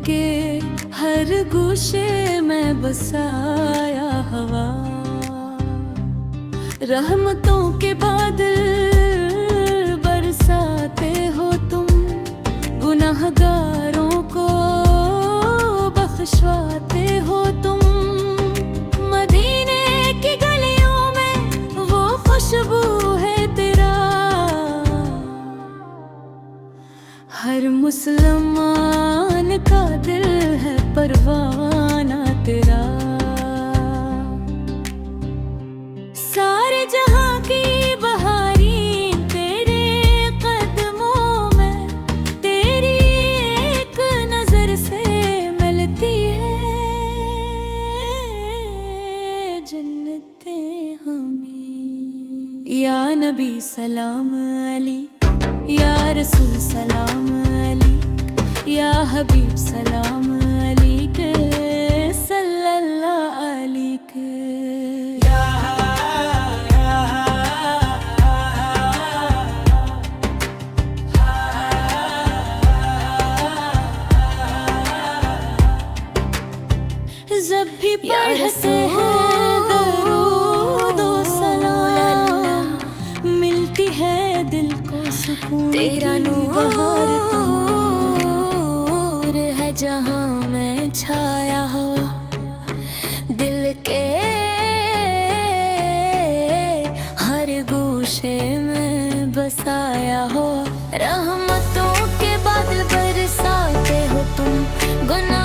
के हर गोशे में बसाया हवा। रहमतों के बादल बरसाते हो तुम, गुनाहगारों को बख्शवाते हो तुम। मदीने की गलियों में वो खुशबू है तेरा, हर मुसलमान का दिल है परवाना तेरा। सारे जहां की बहारी तेरे कदमों में, तेरी एक नजर से मिलती है जन्नतें हमें। या नबी सलाम अली, या रसूल सलाम अली, या हबीब सलाम अलैके सल्लल्लाहु अलैके। जब भी पढ़ते हैं दरूद व सलाम, मिलती है दिल को सुकून। तेरा नूर है जहां में छाया हो, दिल के हर गोशे में बसाया हो। रहमतों के बादल बरसाते हो तुम, गुनाह